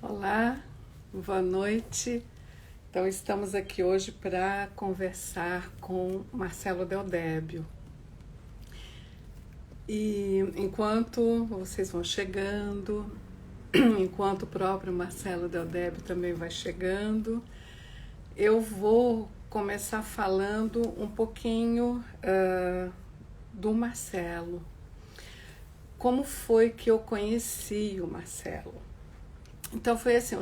Olá, boa noite. Então, estamos aqui hoje para conversar com Marcelo Del Débio. E enquanto vocês vão chegando, enquanto o próprio Marcelo Del Débio também vai chegando, eu vou começar falando um pouquinho do Marcelo. Como foi que eu conheci o Marcelo? Então foi assim,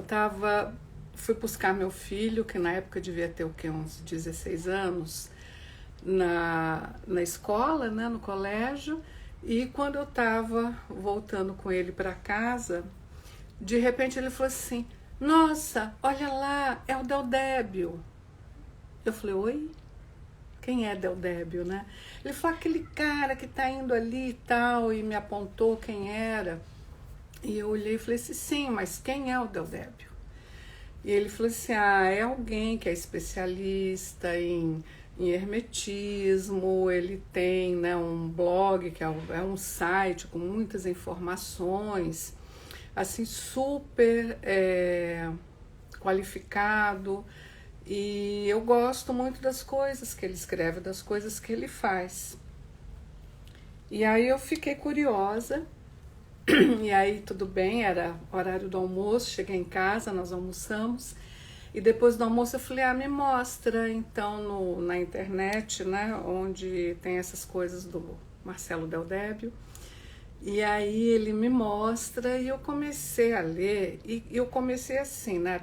fui buscar meu filho, que na época devia ter uns 16 anos, na escola, né, no colégio, e quando eu estava voltando com ele para casa, de repente ele falou assim: nossa, olha lá, é o Del Débio. Eu falei: oi? Quem é Del Débio, né? Ele falou: aquele cara que tá indo ali e tal, e me apontou quem era. E eu olhei e falei assim: sim, mas quem é o Del Débio? E ele falou assim: é alguém que é especialista em hermetismo, ele tem, né, um blog, que é um site com muitas informações, assim, super qualificado, e eu gosto muito das coisas que ele escreve, das coisas que ele faz. E aí eu fiquei curiosa. E aí tudo bem, era horário do almoço, cheguei em casa, nós almoçamos. E depois do almoço eu falei: me mostra então na internet, né, onde tem essas coisas do Marcelo Del Débio. E aí ele me mostra e eu comecei a ler. E eu comecei assim, né,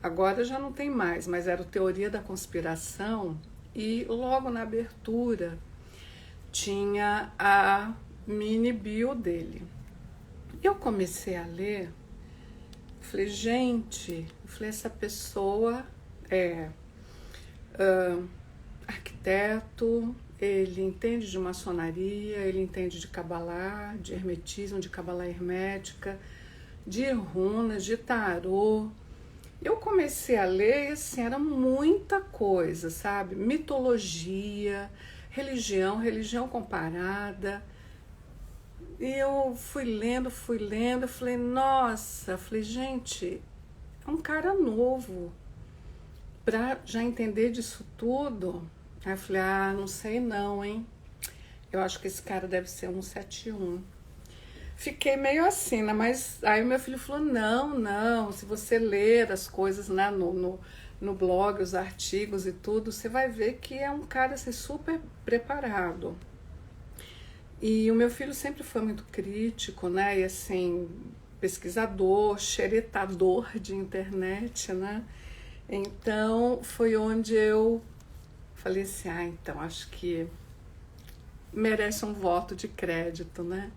agora já não tem mais, mas era o Teoria da Conspiração. E logo na abertura tinha a mini bio dele. Eu comecei a ler, falei: gente, essa pessoa é arquiteto, ele entende de maçonaria, ele entende de cabalá, de hermetismo, de cabalá hermética, de runas, de tarô. Eu comecei a ler e assim, era muita coisa, sabe? Mitologia, religião comparada. E eu fui lendo, eu falei: nossa, gente, é um cara novo pra já entender disso tudo. Aí eu falei: não sei não, hein? Eu acho que esse cara deve ser 171. Fiquei meio assim, né? Mas aí o meu filho falou: não, se você ler as coisas, né, no blog, os artigos e tudo, você vai ver que é um cara assim, super preparado. E o meu filho sempre foi muito crítico, né? E assim, pesquisador, xeretador de internet, né? Então foi onde eu falei assim: então acho que merece um voto de crédito, né?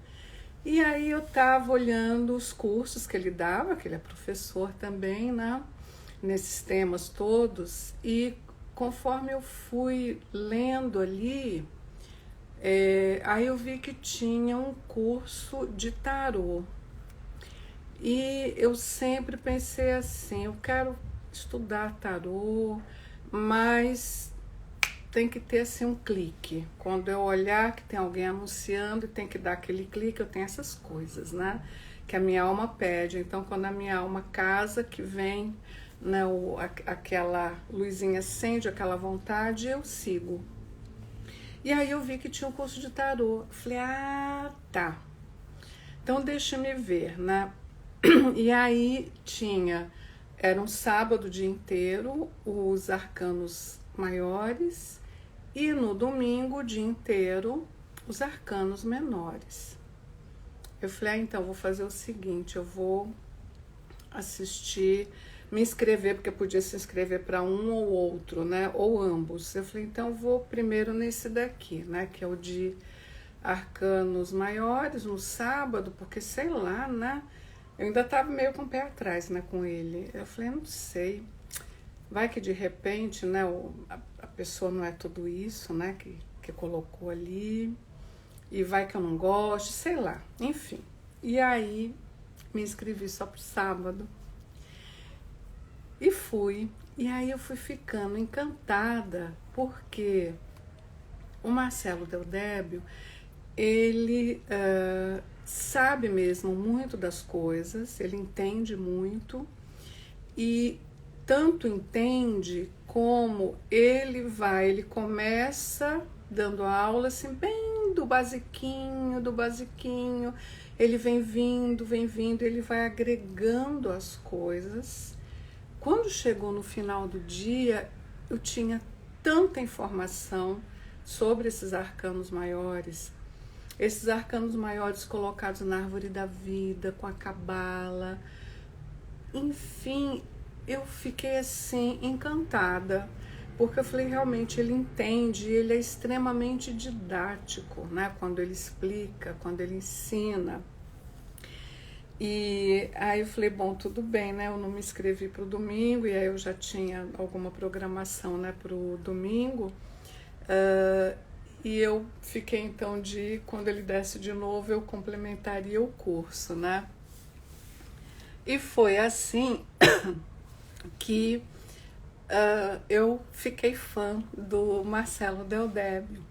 E aí eu tava olhando os cursos que ele dava, que ele é professor também, né? Nesses temas todos, e conforme eu fui lendo ali, aí eu vi que tinha um curso de tarô. E eu sempre pensei assim: eu quero estudar tarô, mas tem que ter assim um clique. Quando eu olhar que tem alguém anunciando e tem que dar aquele clique, eu tenho essas coisas, né? Que a minha alma pede. Então, quando a minha alma casa, que vem, né, aquela luzinha acende, aquela vontade, eu sigo. E aí eu vi que tinha um curso de tarô. Falei: tá. Então deixa-me ver, né? E aí era um sábado o dia inteiro, os arcanos maiores, e no domingo o dia inteiro, os arcanos menores. Eu falei: então vou fazer o seguinte, eu vou assistir, me inscrever, porque podia se inscrever para um ou outro, né? Ou ambos. Eu falei: então vou primeiro nesse daqui, né? Que é o de arcanos maiores, no sábado, porque sei lá, né? Eu ainda estava meio com o pé atrás, né, com ele. Eu falei: não sei, vai que de repente, né, a pessoa não é tudo isso, né, que colocou ali, e vai que eu não gosto, sei lá, enfim. E aí me inscrevi só pro sábado e fui. E aí eu fui ficando encantada, porque o Marcelo Del Débio, ele sabe mesmo muito das coisas, ele entende muito e tanto entende como ele começa dando aula assim bem do basiquinho, ele vem vindo, ele vai agregando as coisas. Quando chegou no final do dia, eu tinha tanta informação sobre esses arcanos maiores colocados na árvore da vida, com a cabala. Enfim, eu fiquei assim encantada, porque eu falei, realmente ele entende, ele é extremamente didático, né? Quando ele explica, quando ele ensina. E aí eu falei, bom, tudo bem, né? Eu não me inscrevi para o domingo, e aí eu já tinha alguma programação, né, para o domingo. E eu fiquei então quando ele desse de novo, eu complementaria o curso, né? E foi assim que eu fiquei fã do Marcelo Del Débio.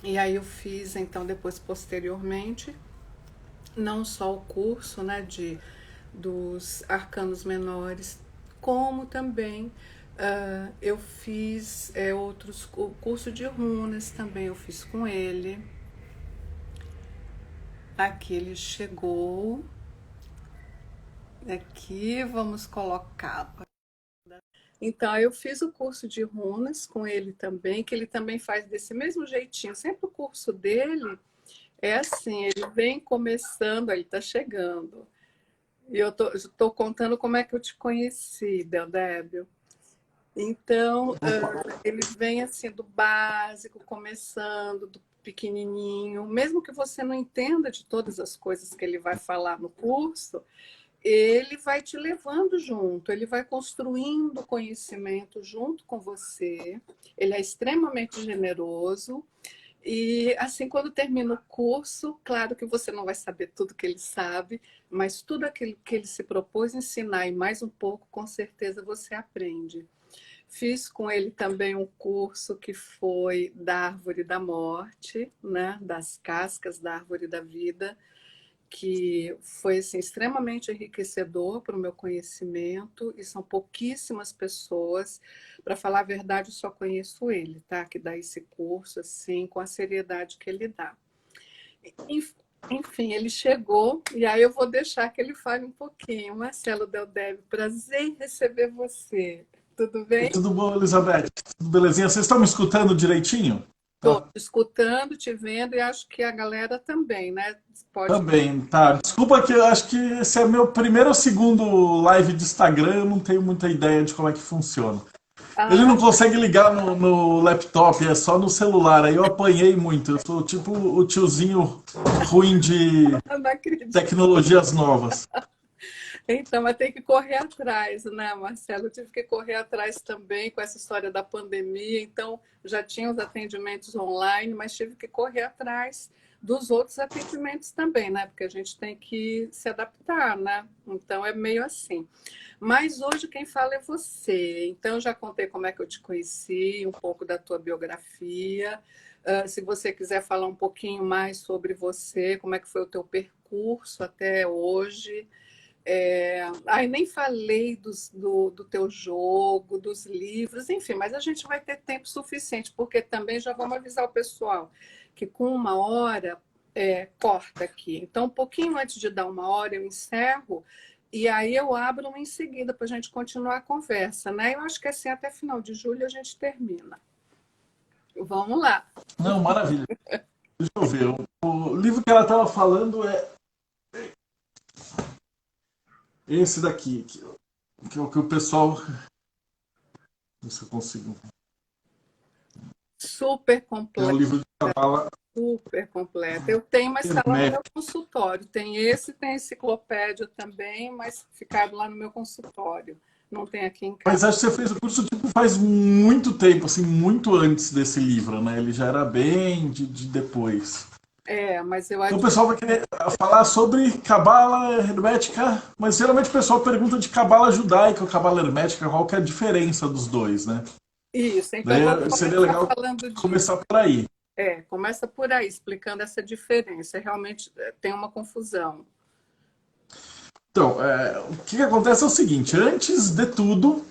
E aí eu fiz, então, depois, posteriormente, não só o curso, né, dos arcanos menores, como também eu fiz o curso de runas também eu fiz com ele. Aqui ele chegou. Aqui vamos colocar. Então, eu fiz o curso de runas com ele também, que ele também faz desse mesmo jeitinho. Sempre o curso dele é assim, ele vem começando, ele está chegando. E eu tô contando como é que eu te conheci, Del Débio. Então, ele vem assim do básico, começando, do pequenininho. Mesmo que você não entenda de todas as coisas que ele vai falar no curso, ele vai te levando junto, ele vai construindo conhecimento junto com você. Ele é extremamente generoso. E assim, quando termina o curso, claro que você não vai saber tudo que ele sabe, mas tudo aquilo que ele se propôs ensinar e mais um pouco, com certeza você aprende. Fiz com ele também um curso que foi da Árvore da Morte, né? Das cascas da Árvore da Vida, que foi assim, extremamente enriquecedor para o meu conhecimento, e são pouquíssimas pessoas, para falar a verdade, eu só conheço ele, tá? Que dá esse curso assim, com a seriedade que ele dá. Enfim, ele chegou, e aí eu vou deixar que ele fale um pouquinho. Marcelo Del Débio, prazer em receber você. Tudo bem? Tudo bom, Elizabeth? Tudo belezinha? Vocês estão me escutando direitinho? Estou Tá. te escutando, te vendo, e acho que a galera também, né? Pode. Também, tá. Desculpa que eu acho que esse é meu primeiro ou segundo live de Instagram, eu não tenho muita ideia de como é que funciona. Ele Ah, não consegue ligar no laptop, é só no celular. Aí eu apanhei muito. Eu sou tipo o tiozinho ruim de não acredito. tecnologias novas. Então, mas tem que correr atrás, né, Marcelo? Eu tive que correr atrás também com essa história da pandemia. Então, já tinha os atendimentos online, mas tive que correr atrás dos outros atendimentos também, né? Porque a gente tem que se adaptar, né? Então, é meio assim. Mas hoje quem fala é você. Então, eu já contei como é que eu te conheci, um pouco da tua biografia. Se você quiser falar um pouquinho mais sobre você, como é que foi o teu percurso até hoje. Aí nem falei do teu jogo, dos livros, enfim, mas a gente vai ter tempo suficiente, porque também já vamos avisar o pessoal que com 1 hora corta aqui. Então, um pouquinho antes de dar 1 hora, eu encerro, e aí eu abro em seguida para a gente continuar a conversa, né? Eu acho que assim, até final de julho a gente termina. Vamos lá. Não, maravilha. Deixa eu ver. O livro que ela estava falando é esse daqui, que é o que o pessoal. Não sei se eu consigo. Super É um completo. livro de cabala Super completa. Eu tenho, mas está lá no meu hermética. consultório. Tem esse, tem enciclopédia também, mas ficaram lá no meu consultório. Não tem aqui em Mas casa. acho que você fez o curso tipo, faz muito tempo, assim, muito antes desse livro, né? Ele já era bem de depois. Mas eu Então o admiro. pessoal vai querer falar sobre cabala hermética, mas geralmente o pessoal pergunta de cabala judaica ou cabala hermética, qual que é a diferença dos dois, né? Isso, então Daí vamos seria começar legal falando disso. começar por aí. Começa por aí, explicando essa diferença. Realmente tem uma confusão. Então, o que acontece é o seguinte: antes de tudo,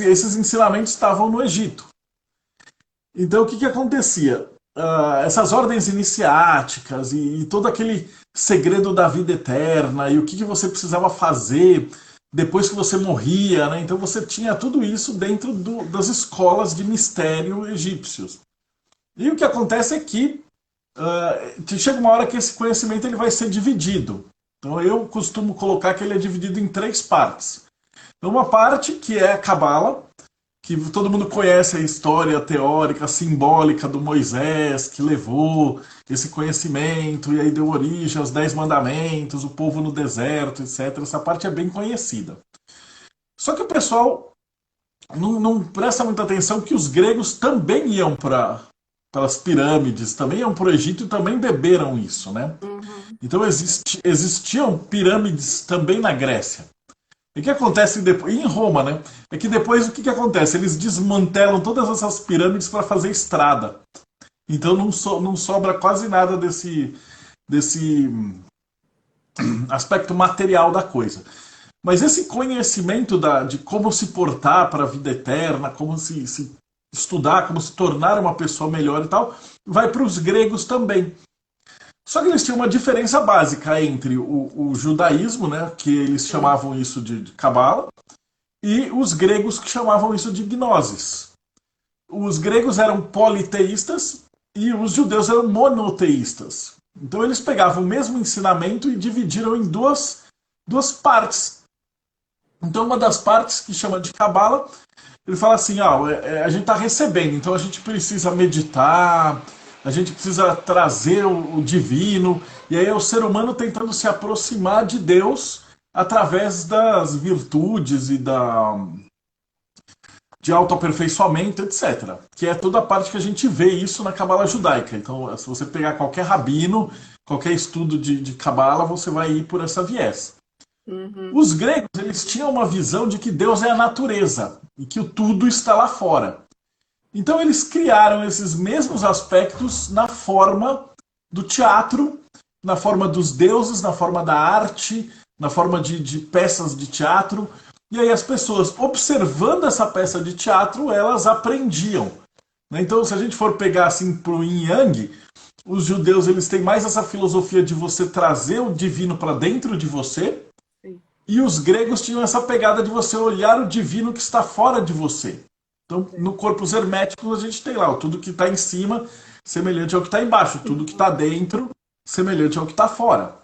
esses ensinamentos estavam no Egito. Então, o que acontecia? Essas ordens iniciáticas e todo aquele segredo da vida eterna e o que você precisava fazer depois que você morria, né? Então você tinha tudo isso dentro das escolas de mistério egípcios. E o que acontece é que chega uma hora que esse conhecimento ele vai ser dividido. Então eu costumo colocar que ele é dividido em três partes. Então, uma parte que é a Cabala, que todo mundo conhece a história teórica, simbólica do Moisés, que levou esse conhecimento e aí deu origem aos 10 mandamentos, o povo no deserto, etc. Essa parte é bem conhecida. Só que o pessoal não presta muita atenção que os gregos também iam para as pirâmides, também iam para o Egito e também beberam isso, né? Uhum. Então existiam pirâmides também na Grécia. E o que acontece depois, em Roma, né? É que depois o que acontece? Eles desmantelam todas essas pirâmides para fazer estrada. Então não sobra quase nada desse aspecto material da coisa. Mas esse conhecimento de como se portar para a vida eterna, como se estudar, como se tornar uma pessoa melhor e tal, vai para os gregos também. Só que eles tinham uma diferença básica entre o judaísmo, né, que eles chamavam isso de Cabala, e os gregos que chamavam isso de gnosis. Os gregos eram politeístas e os judeus eram monoteístas. Então eles pegavam o mesmo ensinamento e dividiram em duas partes. Então uma das partes que chama de Cabala, ele fala assim, a gente está recebendo, então a gente precisa meditar, a gente precisa trazer o divino, e aí é o ser humano tentando se aproximar de Deus através das virtudes e de autoaperfeiçoamento, etc. Que é toda a parte que a gente vê isso na Cabala judaica. Então, se você pegar qualquer rabino, qualquer estudo de Cabala, você vai ir por essa viés. Uhum. Os gregos, eles tinham uma visão de que Deus é a natureza e que o tudo está lá fora. Então eles criaram esses mesmos aspectos na forma do teatro, na forma dos deuses, na forma da arte, na forma de peças de teatro. E aí as pessoas, observando essa peça de teatro, elas aprendiam. Então, se a gente for pegar assim para o Yin Yang, os judeus eles têm mais essa filosofia de você trazer o divino para dentro de você. Sim. E os gregos tinham essa pegada de você olhar o divino que está fora de você. Então, no corpos herméticos, a gente tem lá tudo que está em cima, semelhante ao que está embaixo, tudo que está dentro, semelhante ao que está fora.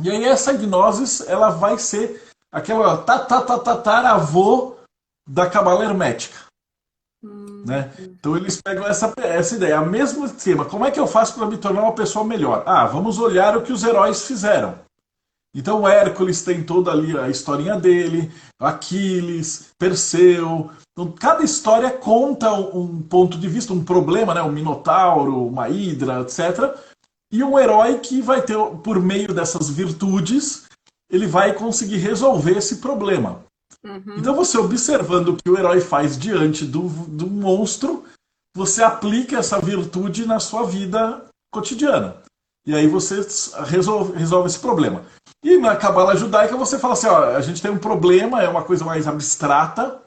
E aí essa gnosis, ela vai ser aquela tataravô da Cabala hermética. Né? Então eles pegam essa ideia, a mesma tema, como é que eu faço para me tornar uma pessoa melhor? Vamos olhar o que os heróis fizeram. Então o Hércules tem toda ali a historinha dele, Aquiles, Perseu. Então, cada história conta um ponto de vista, um problema, né? Um minotauro, uma hidra, etc. E um herói que vai ter, por meio dessas virtudes, ele vai conseguir resolver esse problema. Uhum. Então você observando o que o herói faz diante do monstro, você aplica essa virtude na sua vida cotidiana. E aí você resolve esse problema. E na Cabala judaica você fala assim, a gente tem um problema, é uma coisa mais abstrata,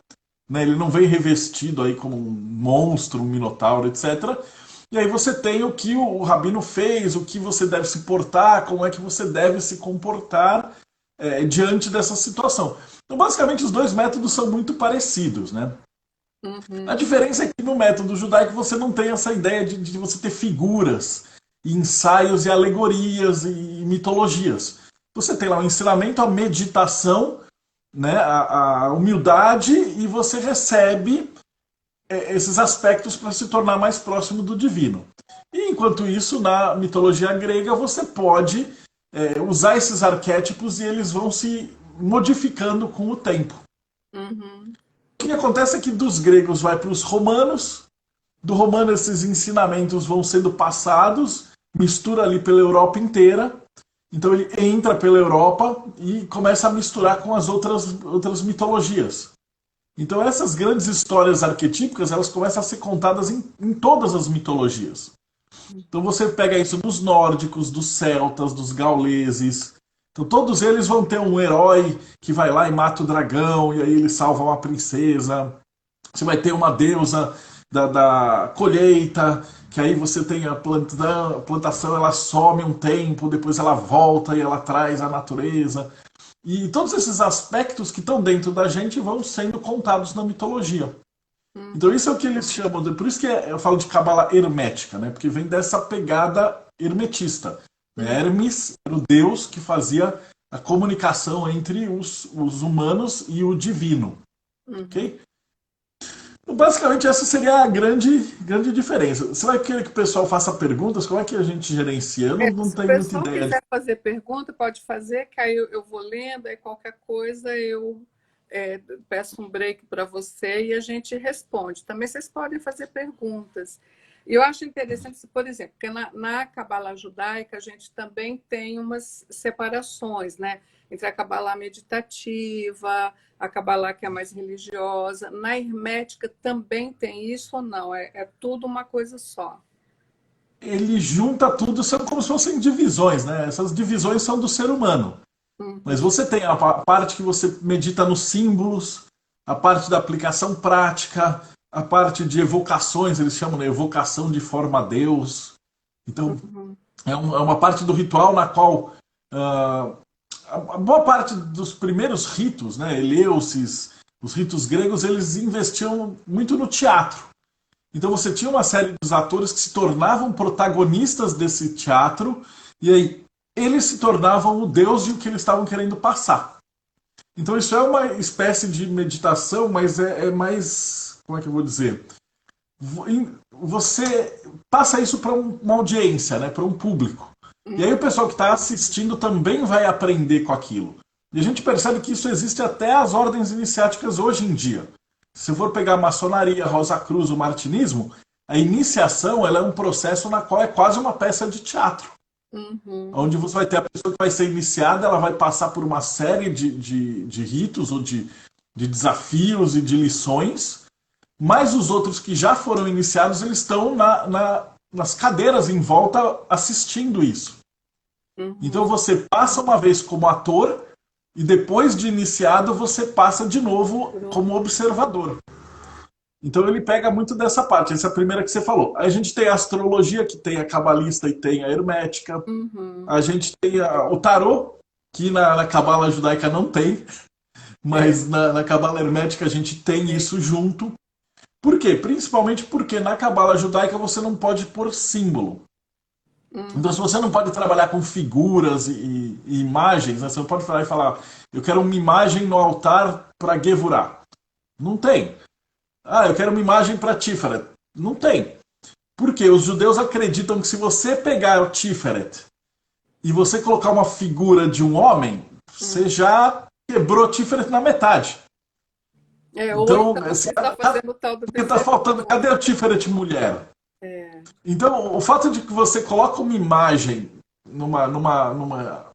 né? Ele não vem revestido aí como um monstro, um minotauro, etc. E aí você tem o que o rabino fez, o que você deve se portar, como é que você deve se comportar diante dessa situação. Então, basicamente, os dois métodos são muito parecidos, né? Uhum. A diferença é que no método judaico você não tem essa ideia de você ter figuras, ensaios e alegorias e mitologias. Você tem lá o ensinamento, a meditação, né, a humildade, e você recebe esses aspectos para se tornar mais próximo do divino. E enquanto isso, na mitologia grega, você pode usar esses arquétipos e eles vão se modificando com o tempo. Uhum. O que acontece é que dos gregos vai para os romanos, do romano esses ensinamentos vão sendo passados, mistura ali pela Europa inteira, então ele entra pela Europa e começa a misturar com as outras mitologias. Então essas grandes histórias arquetípicas, elas começam a ser contadas em todas as mitologias. Então você pega isso dos nórdicos, dos celtas, dos gauleses. Então todos eles vão ter um herói que vai lá e mata o dragão, e aí ele salva uma princesa. Você vai ter uma deusa da colheita, que aí você tem a plantação, ela some um tempo, depois ela volta e ela traz a natureza. E todos esses aspectos que estão dentro da gente vão sendo contados na mitologia. Então isso é o que eles chamam de... Por isso que eu falo de cabala hermética, né? Porque vem dessa pegada hermetista. Hermes era o deus que fazia a comunicação entre os humanos e o divino. Ok? Então, basicamente essa seria a grande diferença. Você vai querer que o pessoal faça perguntas? Como é que a gente gerencia? Eu não Se o tenho muita pessoal ideia. quiser fazer pergunta, pode fazer, que aí eu vou lendo, aí qualquer coisa eu peço um break para você e a gente responde. Também vocês podem fazer perguntas. E eu acho interessante, por exemplo, porque na Cabala judaica a gente também tem umas separações, né? Entre a Cabala meditativa, a Cabala que é mais religiosa. Na Hermética também tem isso ou não? É tudo uma coisa só. Ele junta tudo, são como se fossem divisões, né? Essas divisões são do ser humano. Mas Uhum, você tem a parte que você medita nos símbolos, a parte da aplicação prática, a parte de evocações, eles chamam de evocação de forma a Deus. Então, uhum, é uma parte do ritual na qual a boa parte dos primeiros ritos, né, Eleusis, os ritos gregos, eles investiam muito no teatro. Então você tinha uma série de atores que se tornavam protagonistas desse teatro, e aí eles se tornavam o deus de o que eles estavam querendo passar. Então isso é uma espécie de meditação, mas é mais. Como é que eu vou dizer? Você passa isso para uma audiência, né, para um público. E aí o pessoal que está assistindo também vai aprender com aquilo. E a gente percebe que isso existe até as ordens iniciáticas hoje em dia. Se for pegar a maçonaria, a Rosa Cruz, o martinismo, a iniciação ela é um processo na qual é quase uma peça de teatro. uhum, Onde você vai ter a pessoa que vai ser iniciada, ela vai passar por uma série de ritos ou de desafios e de lições, mas os outros que já foram iniciados, eles estão nas cadeiras em volta assistindo isso. Então uhum. você passa uma vez como ator e depois de iniciado você passa de novo como observador. Então ele pega muito dessa parte, essa é a primeira que você falou. A gente tem a astrologia, que tem a cabalista e tem a hermética. Uhum. A gente tem o tarô, que na cabala judaica não tem, É, mas na cabala hermética a gente tem isso junto. Por quê? Principalmente porque na cabala judaica você não pode pôr símbolo. Então, se uhum. você não pode trabalhar com figuras e imagens, né? Você não pode falar e falar, eu quero uma imagem no altar para Gevurah. Não tem. Ah, eu quero uma imagem para Tiferet. Não tem. Porque os judeus acreditam que se você pegar o Tiferet e você colocar uma figura de um homem, você já quebrou o Tiferet na metade. Ou Então, então assim, você está fazendo o tal do porque tá faltando. bezerro. Cadê o Tiferet mulher? É. Então, o fato de que você coloca uma imagem numa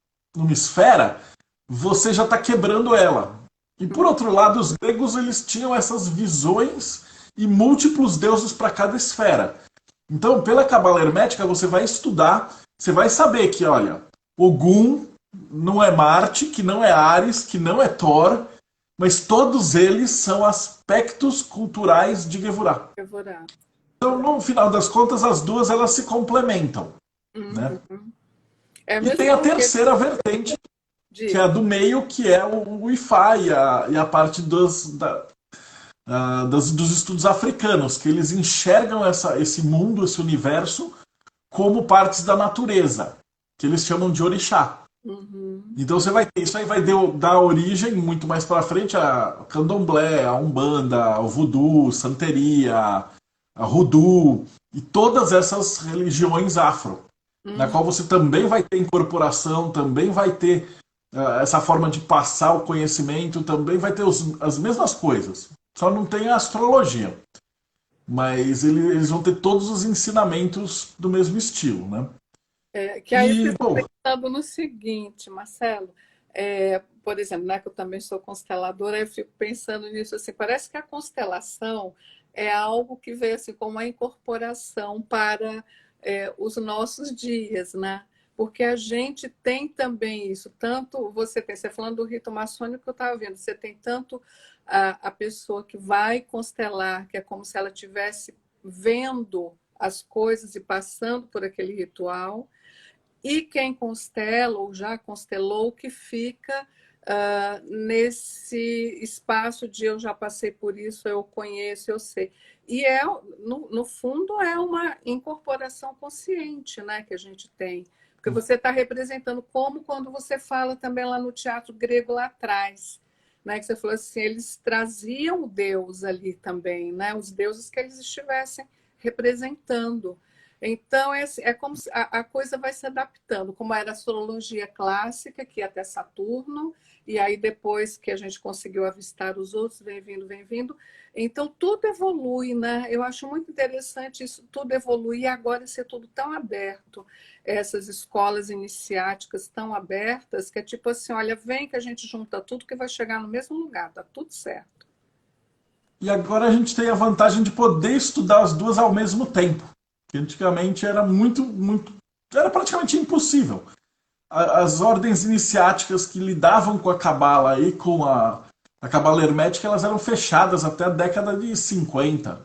esfera, você já está quebrando ela. E por outro lado, os gregos eles tinham essas visões e múltiplos deuses para cada esfera. Então, pela cabala hermética, você vai estudar, você vai saber que, olha, Ogum não é Marte, que não é Ares, que não é Thor, mas todos eles são aspectos culturais de Gevurah. Devorar. Então, no final das contas, as duas elas se complementam, né? Uhum. É E mesmo tem a porque terceira vertente, que é a diga. do meio, que é o Wi-Fi e a parte dos estudos africanos, que eles enxergam esse mundo, esse universo, como partes da natureza, que eles chamam de orixá. Uhum. Então você vai ter, isso aí vai dar origem muito mais para frente a candomblé, a umbanda, ao voodoo, santeria, a hoodoo e todas essas religiões afro, na Uhum. qual você também vai ter incorporação, também vai ter essa forma de passar o conhecimento, também vai ter as mesmas coisas. Só não tem a astrologia. Mas eles vão ter todos os ensinamentos do mesmo estilo, né? Que aí eu E, fico bom, pensando no seguinte, Marcelo. Por exemplo, né, que eu também sou consteladora, eu fico pensando nisso assim, parece que a constelação é algo que veio assim como uma incorporação para os nossos dias, né? Porque a gente tem também isso, tanto você falando do rito maçônico que eu estava vendo, você tem tanto a pessoa que vai constelar, que é como se ela estivesse vendo as coisas e passando por aquele ritual, e quem constela ou já constelou, que fica nesse espaço de eu já passei por isso, eu conheço, eu sei. E no fundo é uma incorporação consciente, né, que a gente tem. Porque você está representando como quando você fala também lá no teatro grego lá atrás, né, que você falou assim, eles traziam o Deus ali também, né, os deuses que eles estivessem representando. Então, é como se a coisa vai se adaptando, como era a astrologia clássica, que ia até Saturno, e aí depois que a gente conseguiu avistar os outros, vem vindo, vem vindo. Então, tudo evolui, né? Eu acho muito interessante isso, tudo evoluir e agora ser tudo tão aberto. Essas escolas iniciáticas tão abertas, que é tipo assim, olha, vem que a gente junta tudo que vai chegar no mesmo lugar, tá tudo certo. E agora a gente tem a vantagem de poder estudar as duas ao mesmo tempo. Que antigamente era era praticamente impossível. As ordens iniciáticas que lidavam com a cabala e com a cabala hermética, elas eram fechadas até a década de 50.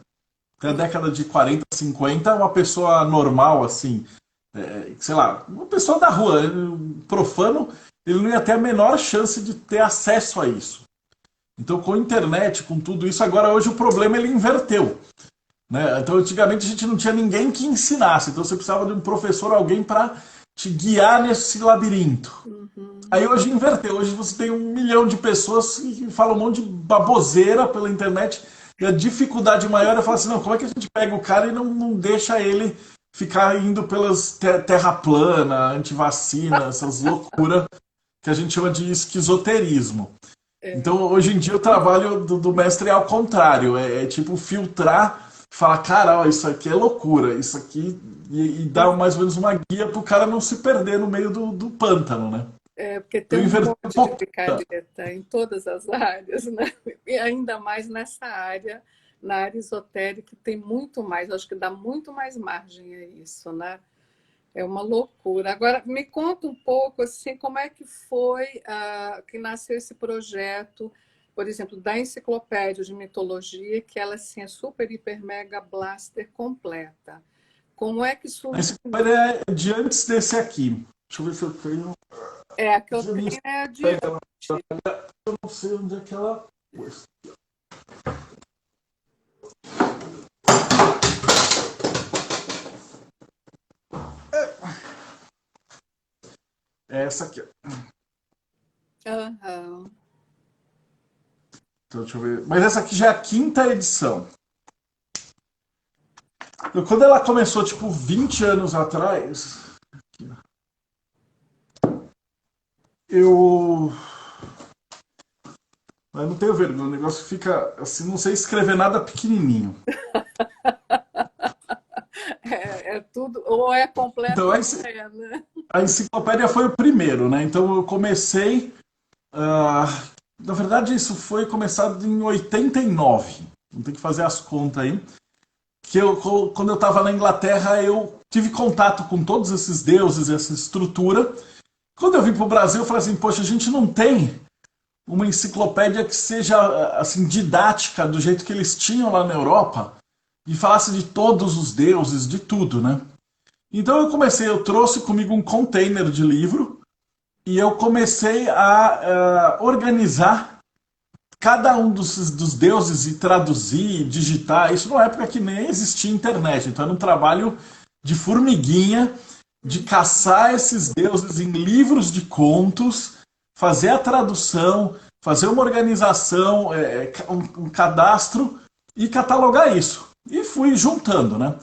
Até a década de 40, 50, uma pessoa normal, assim, sei lá, uma pessoa da rua, profano, ele não ia ter a menor chance de ter acesso a isso. Então, com a internet, com tudo isso, agora hoje o problema ele inverteu. Né? Então, antigamente a gente não tinha ninguém que ensinasse, então você precisava de um professor, alguém para te guiar nesse labirinto. Aí hoje inverteu, hoje você tem 1 milhão de pessoas que falam um monte de baboseira pela internet, e a dificuldade maior é falar assim, não, como é que a gente pega o cara e não deixa ele ficar indo pelas terra plana, antivacina, essas loucuras que a gente chama de esquizoterismo. Então, hoje em dia, o trabalho do mestre é ao contrário, é tipo filtrar, falar, cara, ó, isso aqui é loucura, isso aqui, e dar mais ou menos uma guia para o cara não se perder no meio do pântano, né? Porque tem um monte de picareta em todas as áreas, né? E ainda mais nessa área, na área esotérica, tem muito mais, acho que dá muito mais margem a isso, né? É uma loucura. Agora, me conta um pouco, assim, como é que foi que nasceu esse projeto, por exemplo, da enciclopédia de mitologia, que ela, assim, é super, hiper, mega, blaster completa. Como é que surgiu? A enciclopédia é de antes desse aqui. Deixa eu ver se eu tenho... A que eu tenho é a de... Eu não sei onde é que ela... É essa aqui. Uhum. Então, deixa eu ver. Mas essa aqui já é a 5ª edição. Então, quando ela começou, tipo, 20 anos atrás, eu não tenho vergonha, o negócio fica assim, não sei escrever nada pequenininho. É tudo, ou é completo então, ou é, né? A enciclopédia foi o primeiro, né? Então eu comecei. Na verdade, isso foi começado em 89. Não tem que fazer as contas aí. Quando eu estava na Inglaterra, eu tive contato com todos esses deuses, essa estrutura. Quando eu vim para o Brasil, eu falei assim, poxa, a gente não tem uma enciclopédia que seja assim didática do jeito que eles tinham lá na Europa e falasse de todos os deuses, de tudo, né? Então eu trouxe comigo um container de livro e eu comecei a organizar cada um dos deuses e traduzir, digitar. Isso numa época que nem existia internet, então era um trabalho de formiguinha, de caçar esses deuses em livros de contos, fazer a tradução, fazer uma organização, um cadastro e catalogar isso. E fui juntando, né?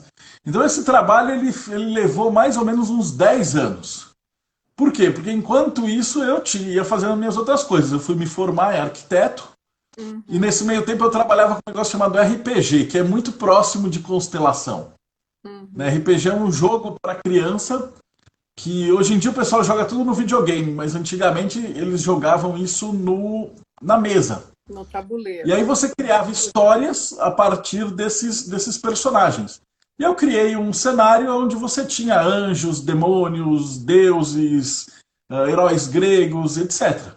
Então esse trabalho ele levou mais ou menos uns 10 anos. Por quê? Porque enquanto isso eu ia fazendo minhas outras coisas. Eu fui me formar em arquiteto e nesse meio tempo eu trabalhava com um negócio chamado RPG, que é muito próximo de constelação. RPG é um jogo para criança que hoje em dia o pessoal joga tudo no videogame, mas antigamente eles jogavam isso na mesa. No E tabuleiro. aí você criava histórias a partir desses personagens. E eu criei um cenário onde você tinha anjos, demônios, deuses, heróis gregos, etc.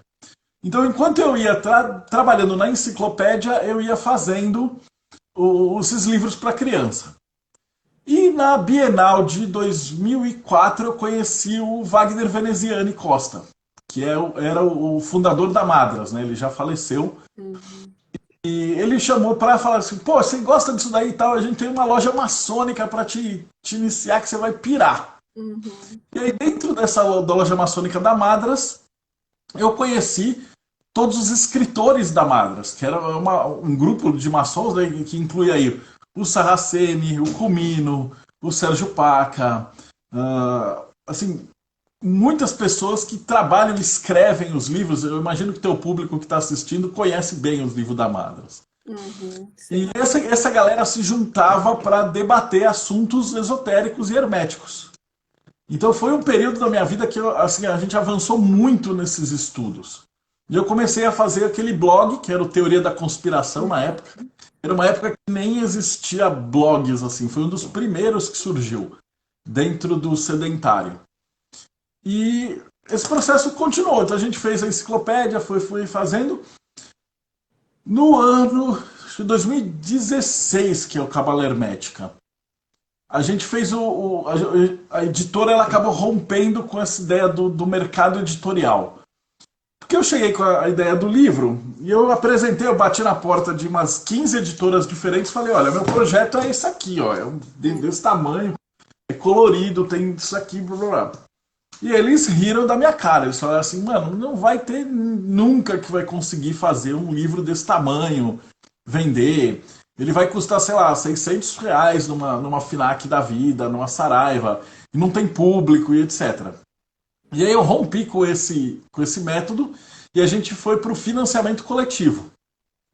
Então, enquanto eu ia trabalhando na enciclopédia, eu ia fazendo esses livros para criança. E na Bienal de 2004 eu conheci o Wagner Veneziani Costa, que era o fundador da Madras, né? Ele já faleceu. Uhum. E ele chamou para falar assim: pô, você gosta disso daí e tal? A gente tem uma loja maçônica para te iniciar que você vai pirar. Uhum. E aí, dentro da loja maçônica da Madras, eu conheci todos os escritores da Madras, que era um grupo de maçons, né, que inclui aí o Saraceni, o Comino, o Sérgio Paca, assim, muitas pessoas que trabalham e escrevem os livros. Eu imagino que teu público que está assistindo conhece bem os livros da Madras. Uhum. E Sim. essa galera se juntava para debater assuntos esotéricos e herméticos. Então foi um período da minha vida que assim, a gente avançou muito nesses estudos. E eu comecei a fazer aquele blog, que era o Teoria da Conspiração na época. Era uma época que nem existia blogs, assim, foi um dos primeiros que surgiu dentro do sedentário. E esse processo continuou. Então a gente fez a enciclopédia, foi fazendo. No ano de 2016, que é o Cabala Hermética, a gente fez a editora ela acabou rompendo com essa ideia do mercado editorial. Porque eu cheguei com a ideia do livro e eu apresentei, eu bati na porta de umas 15 editoras diferentes e falei: olha, meu projeto é esse aqui, ó, é desse tamanho, é colorido, tem isso aqui, blá blá blá. E eles riram da minha cara. Eles falaram assim: mano, não vai ter nunca que vai conseguir fazer um livro desse tamanho, vender. Ele vai custar, sei lá, R$ 600 numa FINAC da vida, numa Saraiva, e não tem público e etc. E aí eu rompi com esse método e a gente foi para o financiamento coletivo.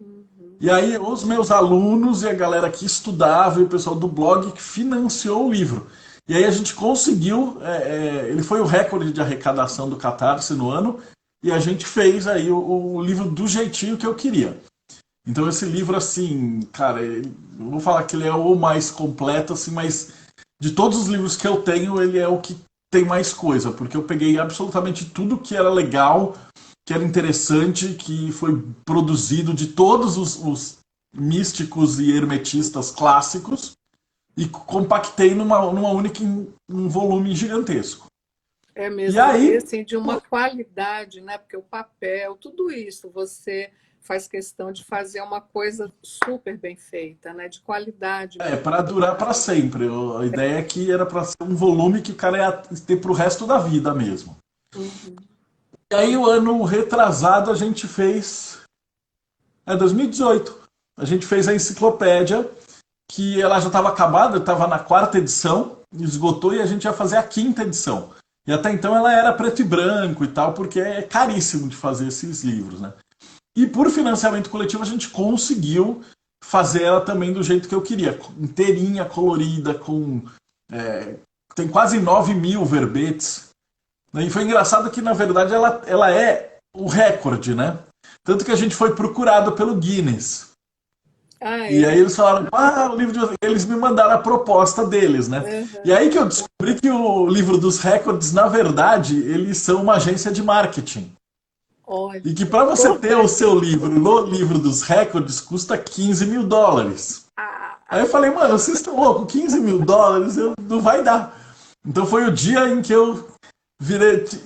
Uhum. E aí os meus alunos e a galera que estudava e o pessoal do blog que financiou o livro. E aí a gente conseguiu, ele foi o recorde de arrecadação do Catarse no ano, e a gente fez aí o livro do jeitinho que eu queria. Então esse livro, assim, cara, eu vou falar que ele é o mais completo, assim, mas de todos os livros que eu tenho, ele é o que tem mais coisa, porque eu peguei absolutamente tudo que era legal, que era interessante, que foi produzido de todos os místicos e hermetistas clássicos e compactei numa única um volume gigantesco. É E mesmo, e aí, assim, de uma qualidade, né? Porque o papel, tudo isso, você faz questão de fazer uma coisa super bem feita, né? De qualidade mesmo. para durar para sempre. A ideia é que era para ser um volume que o cara ia ter para o resto da vida mesmo. Uhum. E aí, o ano retrasado, a gente fez. 2018. A gente fez a enciclopédia, que ela já estava acabada, estava na quarta edição, esgotou e a gente ia fazer a quinta edição. E até então ela era preto e branco e tal, porque é caríssimo de fazer esses livros, né? E por financiamento coletivo a gente conseguiu fazer ela também do jeito que eu queria, inteirinha, colorida, tem quase 9.000 verbetes. E foi engraçado que, na verdade, ela é o recorde, né? Tanto que a gente foi procurado pelo Guinness. Ah, E é? aí eles falaram: o livro de. Eles me mandaram a proposta deles, né? E Uhum. aí que eu descobri que o livro dos recordes, na verdade, eles são uma agência de marketing. Olha, E que para você ter o seu livro no livro dos recordes custa US$ 15.000. Aí ah, eu falei: mano, vocês estão loucos, US$ 15.000 não vai dar. Então foi o dia em que eu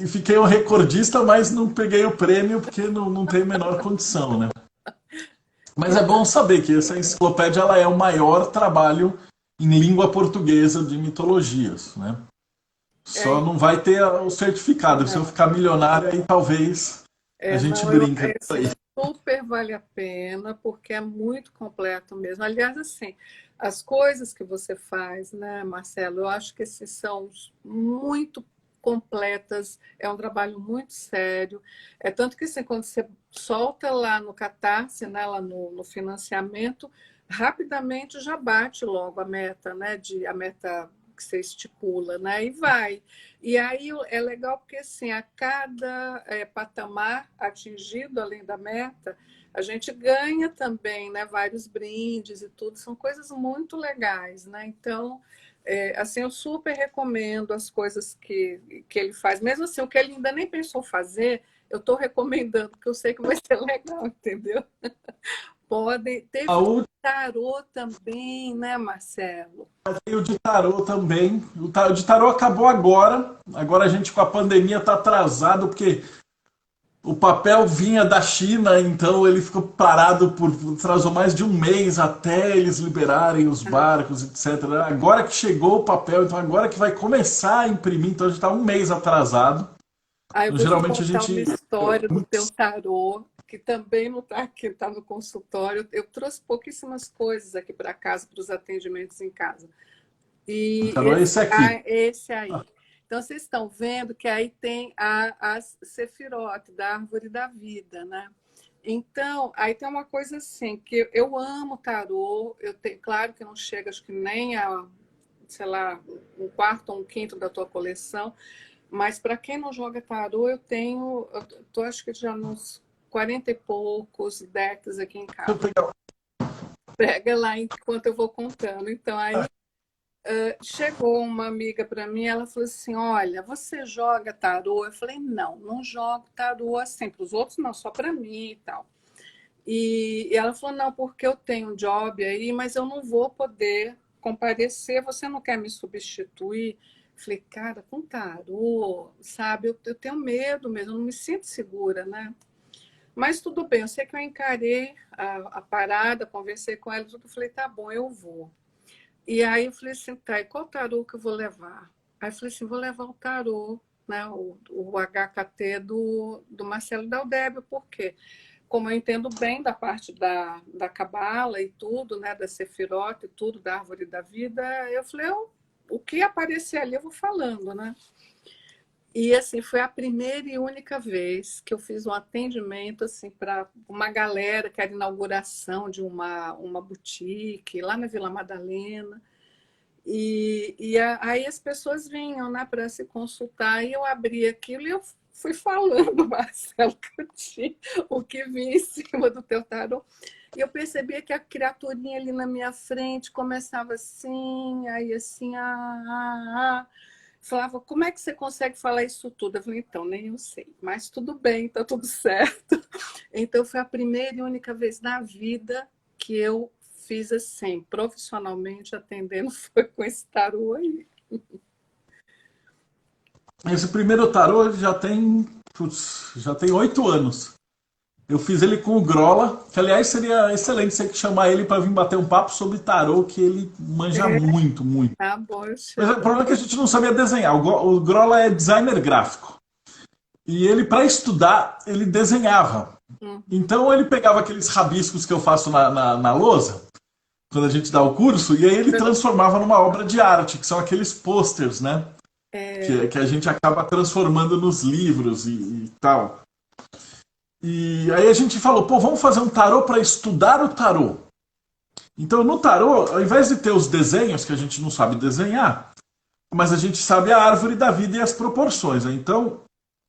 fiquei um recordista, mas não peguei o prêmio porque não tem a menor condição, né? Mas é bom saber que essa enciclopédia ela é o maior trabalho em língua portuguesa de mitologias, né? Só é, não vai ter o certificado. Se eu não, ficar milionário, aí talvez a gente não, brinca disso esse aí. super vale a pena, porque é muito completo mesmo. Aliás, assim, as coisas que você faz, né, Marcelo, eu acho que esses são muito completas, é um trabalho muito sério. É tanto que assim, quando você solta lá no Catarse, né, lá no financiamento, rapidamente já bate logo a meta, né, a meta que você estipula, né? E vai. E aí é legal porque, assim, a cada patamar atingido, além da meta, a gente ganha também, né, vários brindes e tudo. São coisas muito legais, né? Então, assim, eu super recomendo as coisas que ele faz. Mesmo assim, o que ele ainda nem pensou fazer, eu estou recomendando, porque eu sei que vai ser legal, entendeu? Podem. A Teve última tarô também, né, Marcelo? tem o de tarô também. O de tarô acabou agora. Agora a gente com a pandemia está atrasado, porque o papel vinha da China, então ele ficou parado por atrasou mais de um mês até eles liberarem os barcos, etc. Agora que chegou o papel, então agora que vai começar a imprimir, então a gente está um mês atrasado. Aí eu Então, vou te geralmente a contar uma gente. história do teu tarô, que também não está aqui, está no consultório. Eu trouxe pouquíssimas coisas aqui para casa, para os atendimentos em casa. O E tarô é esse aqui. esse aí. Então, vocês estão vendo que aí tem as Sefirote, da árvore da vida, né? Então, aí tem uma coisa assim, que eu amo tarô, eu tenho, claro que não chega, acho que nem a, sei lá, um quarto ou um quinto da tua coleção, mas para quem não joga tarô, eu tô, acho que já nos 40 e poucos decks aqui em Deixa eu casa. pegar. Pega lá enquanto eu vou contando. Então, aí chegou uma amiga para mim, ela falou assim: Olha, você joga tarô? Eu falei: Não, não jogo tarô assim, para os outros não, só para mim e tal. E ela falou: Não, porque eu tenho um job aí, mas eu não vou poder comparecer, você não quer me substituir? Eu falei: Cara, com tarô, sabe, eu tenho medo mesmo, eu não me sinto segura, né? Mas tudo bem, eu sei que eu encarei a parada, conversei com ela, tudo, falei: Tá bom, eu vou. E aí eu falei assim, tá, e qual tarô que eu vou levar? Aí eu falei assim, vou levar o tarô, né, o HKT do Marcelo Daldébio, por quê? Como eu entendo bem da parte da Cabala e tudo, né, da Sefirot e tudo, da Árvore da Vida, eu falei, o que aparecer ali eu vou falando, né? E assim, foi a primeira e única vez que eu fiz um atendimento assim para uma galera que era inauguração de uma boutique lá na Vila Madalena. Aí as pessoas vinham, né, para se consultar, e eu abri aquilo e eu fui falando, Marcelo, que eu tinha o que vinha em cima do teu tarô. E eu percebia que a criaturinha ali na minha frente começava assim, aí assim, falava, como é que você consegue falar isso tudo? Eu falei, então, nem eu sei, mas tudo bem, tá tudo certo. Então, foi a primeira e única vez na vida que eu fiz assim, profissionalmente atendendo, foi com esse tarô aí. Esse primeiro tarô já tem, putz, já tem 8 anos. Eu fiz ele com o Grola, que aliás seria excelente você chamar ele para vir bater um papo sobre tarô, que ele manja É, muito, muito. tá bom, eu Mas o chamo. problema é que a gente não sabia desenhar. O Grola é designer gráfico. E ele, para estudar, ele desenhava. Uhum. Então ele pegava aqueles rabiscos que eu faço na lousa, quando a gente dá o curso, e aí ele transformava numa obra de arte, que são aqueles posters, né? É, Que a gente acaba transformando nos livros e tal. E aí a gente falou, pô, vamos fazer um tarô para estudar o tarô. Então no tarô, ao invés de ter os desenhos, que a gente não sabe desenhar, mas a gente sabe a árvore da vida e as proporções. Né? Então, o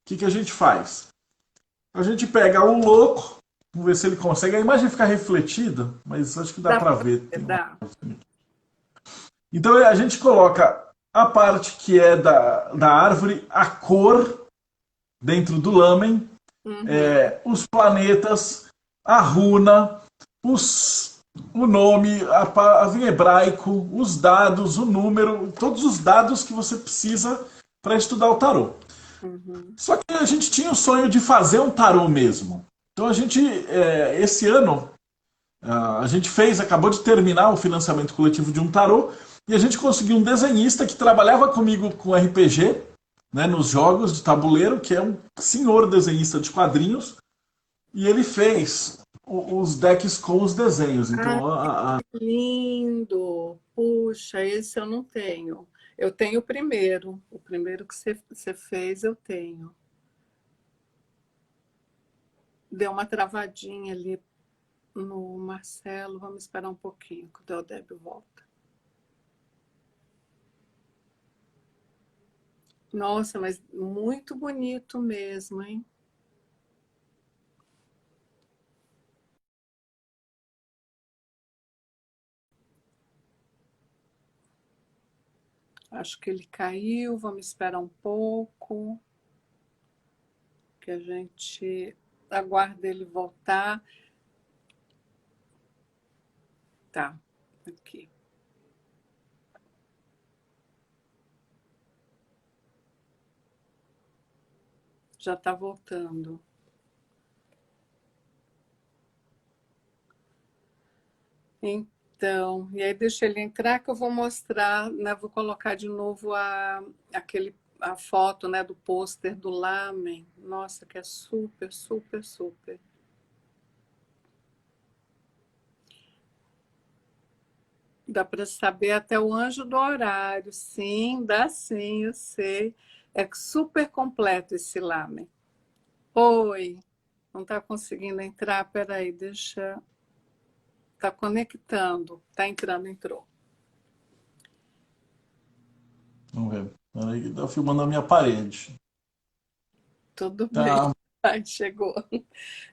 que a gente faz? A gente pega o louco, vamos ver se ele consegue. A imagem fica refletida, mas acho que dá dá para para ver. dar. Então a gente coloca a parte que é da árvore, a cor dentro do lamen, Uhum. os planetas, a runa, os, o nome, em hebraico, os dados, o número, todos os dados que você precisa para estudar o tarô. Uhum. Só que a gente tinha o sonho de fazer um tarô mesmo. Então a gente, esse ano, a gente acabou de terminar o financiamento coletivo de um tarô e a gente conseguiu um desenhista que trabalhava comigo com RPG, né, nos jogos de tabuleiro, que é um senhor desenhista de quadrinhos, e ele fez os decks com os desenhos. Ah, Então, que lindo! Puxa, esse eu não tenho. Eu tenho o primeiro que você fez eu tenho. Deu uma travadinha ali no Marcelo, vamos esperar um pouquinho, que o Deodébio volta. Nossa, mas muito bonito mesmo, hein? Acho que ele caiu, vamos esperar um pouco, que a gente aguarda ele voltar. Tá, aqui. Já está voltando. Então, e aí deixa ele entrar que eu vou mostrar, né? Vou colocar de novo a foto, né, do pôster do Lamen. Nossa, que é super, super, super. Dá para saber até o anjo do horário. Sim, dá sim, eu sei. É super completo esse Lamen. Oi, não está conseguindo entrar? Peraí, deixa. Está conectando. Está entrando, entrou. Vamos ver. Peraí, tá filmando a minha parede. Tudo bem. Tá. Ai, chegou.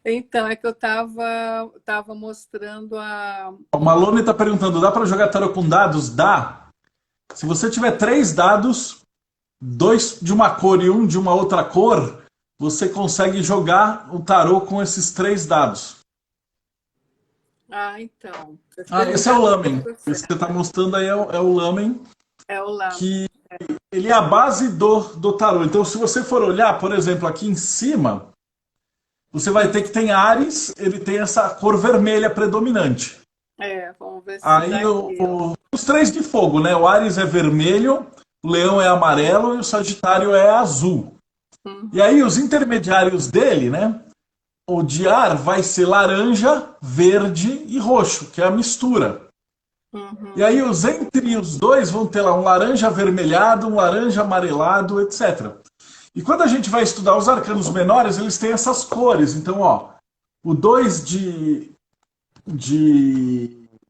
Então, é que eu tava mostrando a. O Malone está perguntando, dá para jogar tarô com dados? Dá. Se você tiver 3 dados, 2 de uma cor e 1 de uma outra cor, você consegue jogar o tarô com esses 3 dados. Ah, então. Esse é o Lamen. Esse que você está mostrando aí é o Lamen, É o lá. que ele é a base do tarô. Então, se você for olhar, por exemplo, aqui em cima, você vai ter que tem Áries, ele tem essa cor vermelha predominante. É, vamos ver se Aí daqui. os 3 de fogo, né? O Áries é vermelho, o Leão é amarelo e o Sagitário é azul. E aí os intermediários dele, né? O de ar vai ser laranja, verde e roxo, que é a mistura. E aí os entre os dois vão ter lá um laranja avermelhado, um laranja amarelado, etc. E quando a gente vai estudar os arcanos menores, eles têm essas cores. Então, ó, o 2 de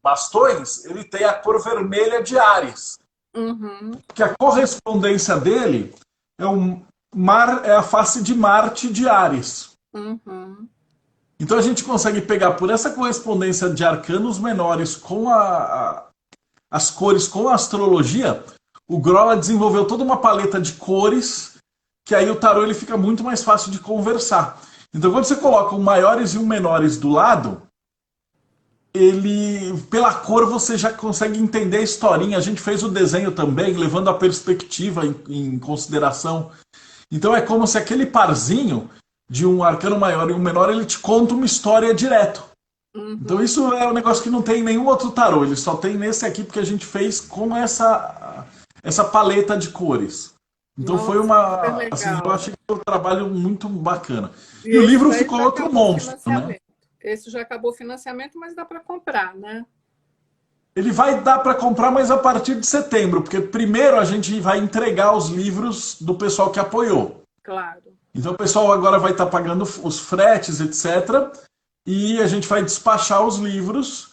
bastões, ele tem a cor vermelha de Áries. Uhum, Que a correspondência dele é a face de Marte de Áries. uhum, Então a gente consegue pegar por essa correspondência de arcanos menores com as cores, com a astrologia, o Grola desenvolveu toda uma paleta de cores que aí o tarô ele fica muito mais fácil de conversar. Então quando você coloca um maiores e um menores do lado, ele, pela cor você já consegue entender a historinha. A gente fez o desenho também, levando a perspectiva em consideração. Então é como se aquele parzinho de um arcano maior e um menor, ele te conta uma história direto. Então uhum. isso é um negócio que não tem em nenhum outro tarô, ele só tem nesse aqui porque a gente fez com essa paleta de cores. Então foi Nossa, super uma, assim, eu legal. achei que foi um trabalho muito bacana. E E o esse livro daí ficou já outro acabou o monstro, né? financiamento. Esse já acabou o financiamento, mas dá para comprar, né? Ele vai dar para comprar, mas a partir de setembro, porque primeiro a gente vai entregar os livros do pessoal que apoiou. Claro. Então o pessoal agora vai estar pagando os fretes, etc. E a gente vai despachar os livros.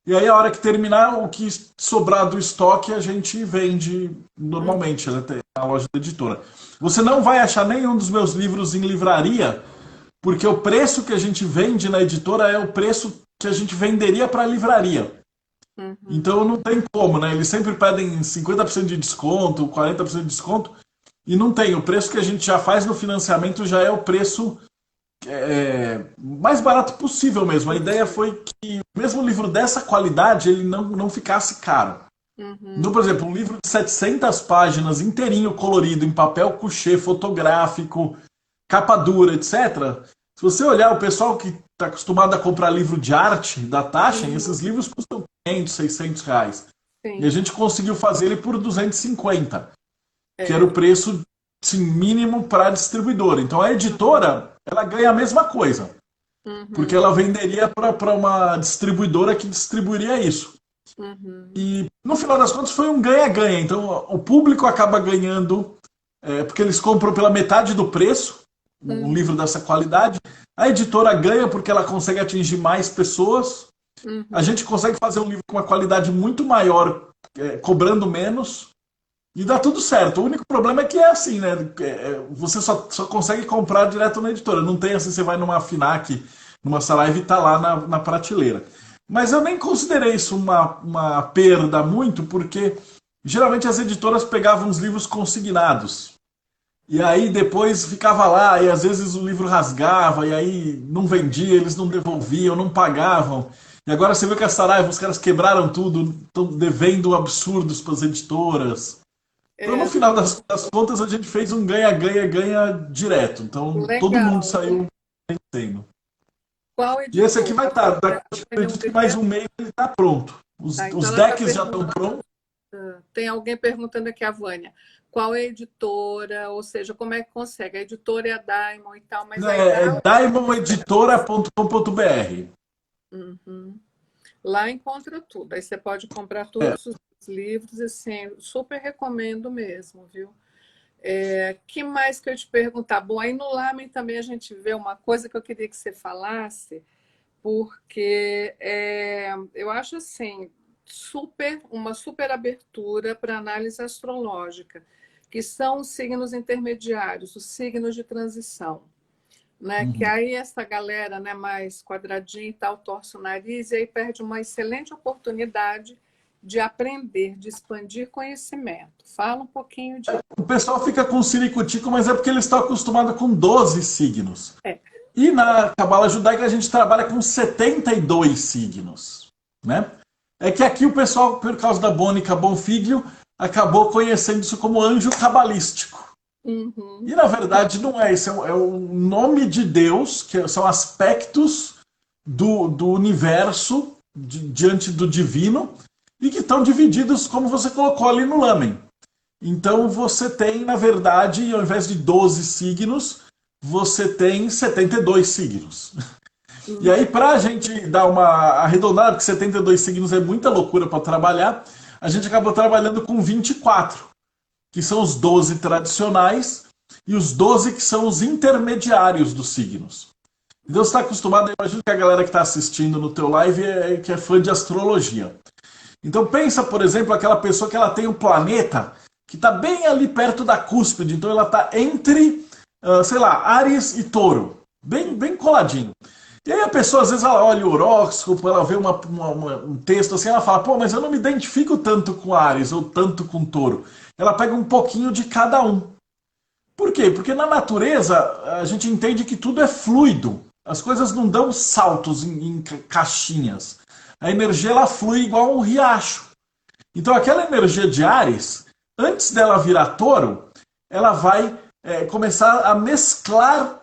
E aí a hora que terminar, o que sobrar do estoque a gente vende normalmente, né, na loja da editora. Você não vai achar nenhum dos meus livros em livraria, porque o preço que a gente vende na editora é o preço que a gente venderia para a livraria. Uhum. Então não tem como, né? Eles sempre pedem 50% de desconto, 40% de desconto, e não tem. O preço que a gente já faz no financiamento já é o preço mais barato possível mesmo. A ideia foi que, mesmo um livro dessa qualidade, ele não ficasse caro. Então, Uhum. por exemplo, um livro de 700 páginas, inteirinho, colorido, em papel couché, fotográfico, capa dura, etc. Se você olhar o pessoal que está acostumado a comprar livro de arte da Taschen, esses livros custam 500, 600 reais. E a Sim. gente conseguiu fazer ele por 250, que era É. o preço sim, mínimo para a distribuidora. Então a editora ela ganha a mesma coisa, porque Uhum. ela venderia para uma distribuidora que distribuiria isso. Uhum. E no final das contas foi um ganha-ganha. Então o público acaba ganhando, porque eles compram pela metade do preço um livro Uhum. dessa qualidade. A editora ganha porque ela consegue atingir mais pessoas. A Uhum. gente consegue fazer um livro com uma qualidade muito maior, cobrando menos. E dá tudo certo. O único problema é que é assim, né? Você só consegue comprar direto na editora. Não tem assim, você vai numa Fnac, numa Saraiva e tá lá na prateleira. Mas eu nem considerei isso uma perda muito, porque geralmente as editoras pegavam os livros consignados. E aí depois ficava lá, e às vezes o livro rasgava, e aí não vendia, eles não devolviam, não pagavam. E agora você vê que a Saraiva, os caras quebraram tudo, estão devendo absurdos para as editoras. Então, no É, final das contas, a gente fez um ganha-ganha-ganha direto. Então, todo mundo legal. saiu vencendo. Qual E esse aqui editora? vai estar. Vânia Acredito que mais Oliveira? um mês ele está pronto. Os, Tá, então os ela está decks já estão perguntando. prontos. Tem alguém perguntando aqui, a Vânia, qual é a editora, ou seja, como é que consegue? A editora é a Diamond e tal, mas aí É dá. diamondeditora.com.br. Uhum. Lá encontra tudo. Aí você pode comprar todos os livros, assim, super recomendo mesmo, viu? Que mais que eu te perguntar? Bom, aí no Lamen também a gente vê uma coisa que eu queria que você falasse, porque eu acho assim uma super abertura para análise astrológica, que são os signos intermediários, os signos de transição, né? Que Uhum. aí essa galera, né, mais quadradinha e tal, torce o nariz e aí perde uma excelente oportunidade de aprender, de expandir conhecimento. Fala um pouquinho disso. O pessoal fica com ciricutico, mas é porque eles estão acostumados com 12 signos. É. E na Cabala Judaica a gente trabalha com 72 signos, né? É que aqui o pessoal, por causa da Bônica Bonfiglio, acabou conhecendo isso como anjo cabalístico. Uhum. E na verdade não é isso, é o nome de Deus, que são aspectos do universo diante do divino, e que estão divididos, como você colocou ali no Lamen. Então você tem, na verdade, ao invés de 12 signos, você tem 72 signos. E aí, para a gente dar uma arredondada, porque 72 signos é muita loucura para trabalhar, a gente acabou trabalhando com 24, que são os 12 tradicionais e os 12 que são os intermediários dos signos. Então você está acostumado, eu imagino que a galera que está assistindo no teu live que é fã de astrologia. Então pensa, por exemplo, aquela pessoa que ela tem um planeta que está bem ali perto da cúspide, então ela está entre, sei lá, Áries e Touro, bem coladinho. E aí a pessoa, às vezes, ela olha o horóscopo, ela vê um texto assim, ela fala, pô, mas eu não me identifico tanto com Áries ou tanto com Touro. Ela pega um pouquinho de cada um. Por quê? Porque na natureza a gente entende que tudo é fluido. As coisas não dão saltos em caixinhas. A energia ela flui igual um riacho. Então aquela energia de Áries, antes dela virar Touro, ela vai começar a mesclar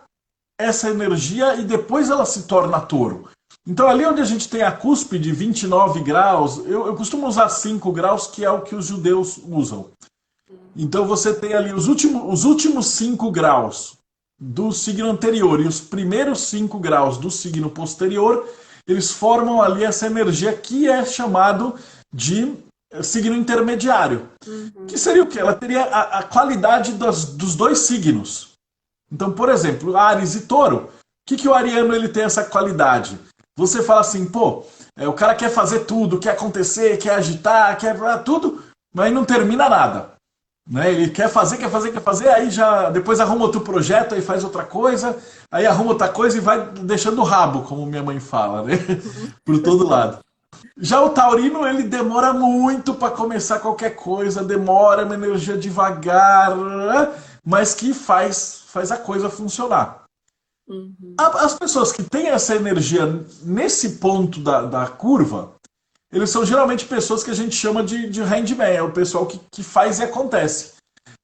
essa energia e depois ela se torna Touro. Então ali onde a gente tem a cúspide, 29 graus, eu costumo usar 5 graus, que é o que os judeus usam. Então você tem ali os últimos 5 graus do signo anterior e os primeiros 5 graus do signo posterior, eles formam ali essa energia que é chamado de signo intermediário. Uhum. Que seria o quê? Ela teria a qualidade dos dois signos. Então, por exemplo, Áries e Touro, o que o ariano ele tem essa qualidade? Você fala assim, pô, o cara quer fazer tudo, quer acontecer, quer agitar, quer tudo, mas não termina nada. Né? Ele quer fazer, aí já depois arruma outro projeto, aí faz outra coisa, aí arruma outra coisa e vai deixando o rabo, como minha mãe fala, né? Por todo lado. Já o taurino, ele demora muito para começar qualquer coisa, demora uma energia devagar, mas que faz a coisa funcionar. Uhum. As pessoas que têm essa energia nesse ponto da curva, eles são geralmente pessoas que a gente chama de handman, é o pessoal que faz e acontece.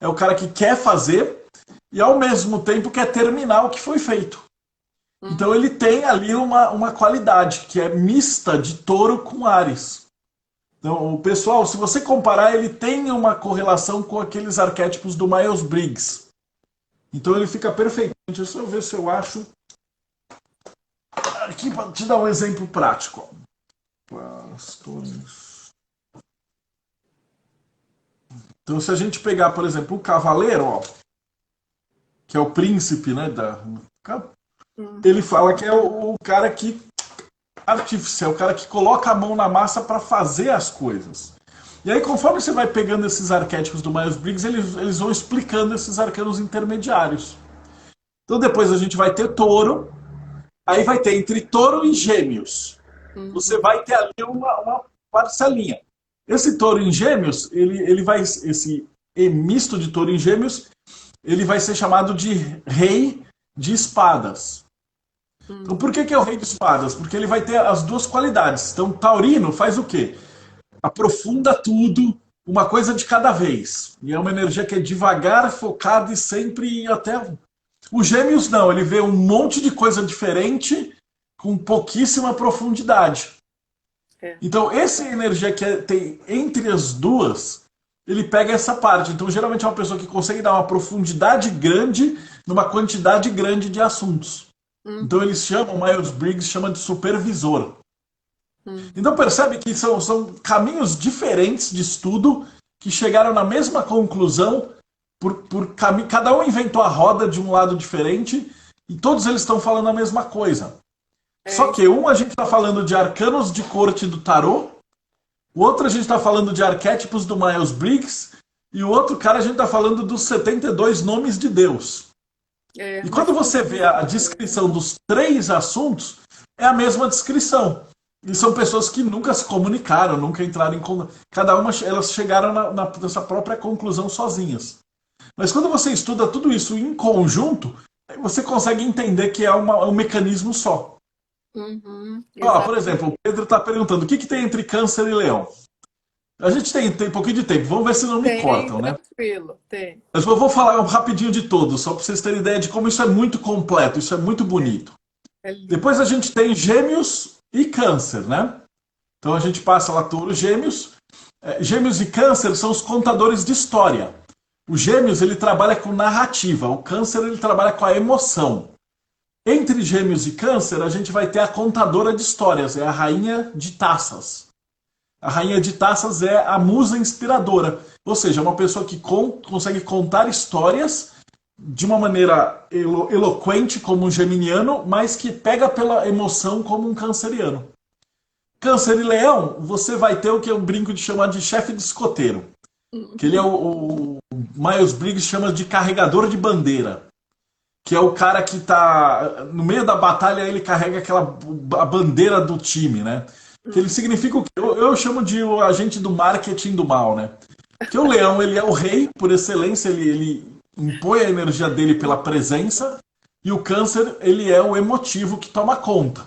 É o cara que quer fazer e ao mesmo tempo quer terminar o que foi feito. Então ele tem ali uma qualidade que é mista de Touro com Áries. Então o pessoal, se você comparar, ele tem uma correlação com aqueles arquétipos do Myers-Briggs. Então ele fica perfeito. Deixa eu ver se eu acho. Aqui para te dar um exemplo prático. Pastores. Então se a gente pegar, por exemplo, o cavaleiro, ó, que é o príncipe, né, ele fala que é o cara que artificial, o cara que coloca a mão na massa para fazer as coisas. E aí, conforme você vai pegando esses arquétipos do Myers-Briggs, eles vão explicando esses arcanos intermediários. Então depois a gente vai ter touro, aí vai ter entre touro e gêmeos. Você Uhum. vai ter ali uma parcelinha. Esse touro em gêmeos, esse misto de touro em gêmeos, ele vai ser chamado de rei de espadas. Então por que é o rei de espadas? Porque ele vai ter as duas qualidades. Então taurino faz o quê? Aprofunda tudo, uma coisa de cada vez. E é uma energia que é devagar, focada e sempre até. O Gêmeos não, ele vê um monte de coisa diferente com pouquíssima profundidade. É. Então, essa energia que tem entre as duas, ele pega essa parte. Então, geralmente é uma pessoa que consegue dar uma profundidade grande numa quantidade grande de assuntos. Então, Uhum. eles chamam, o Myers-Briggs chama de supervisor. Uhum. Então percebe que são caminhos diferentes de estudo que chegaram na mesma conclusão cada um inventou a roda de um lado diferente e todos eles estão falando a mesma coisa. É Só que um a gente está falando de arcanos de corte do tarô, o outro a gente está falando de arquétipos do Myers-Briggs e o outro cara a gente está falando dos 72 nomes de Deus. E mas quando você vê a descrição dos três assuntos, é a mesma descrição. E são pessoas que nunca se comunicaram, nunca entraram em contato. Cada uma, elas chegaram nessa própria conclusão sozinhas. Mas quando você estuda tudo isso em conjunto, você consegue entender que é um mecanismo só. Uhum. Por exemplo, o Exatamente. Pedro está perguntando o que tem entre câncer e leão. A gente tem um pouquinho de tempo, vamos ver se não me Tem, cortam, né? tranquilo, tem. Mas eu vou falar rapidinho de todos, só para vocês terem ideia de como isso é muito completo, isso é muito É, bonito. é lindo. Depois a gente tem gêmeos e câncer, né? Então a gente passa lá touro, gêmeos. Gêmeos e câncer são os contadores de história. O gêmeos ele trabalha com narrativa, o câncer ele trabalha com a emoção. Entre gêmeos e câncer a gente vai ter a contadora de histórias, é a rainha de taças. A rainha de taças é a musa inspiradora, ou seja, é uma pessoa que consegue contar histórias de uma maneira eloquente como um geminiano, mas que pega pela emoção como um canceriano. Câncer e leão, você vai ter o que eu brinco de chamar de chefe de escoteiro. Que ele é o Myers-Briggs chama de carregador de bandeira. Que é o cara que tá no meio da batalha, ele carrega a bandeira do time, né? Que ele significa o quê? Eu chamo de o agente do marketing do mal, né? Que o leão, ele é o rei, por excelência, ele impõe a energia dele pela presença, e o câncer, ele é o emotivo que toma conta.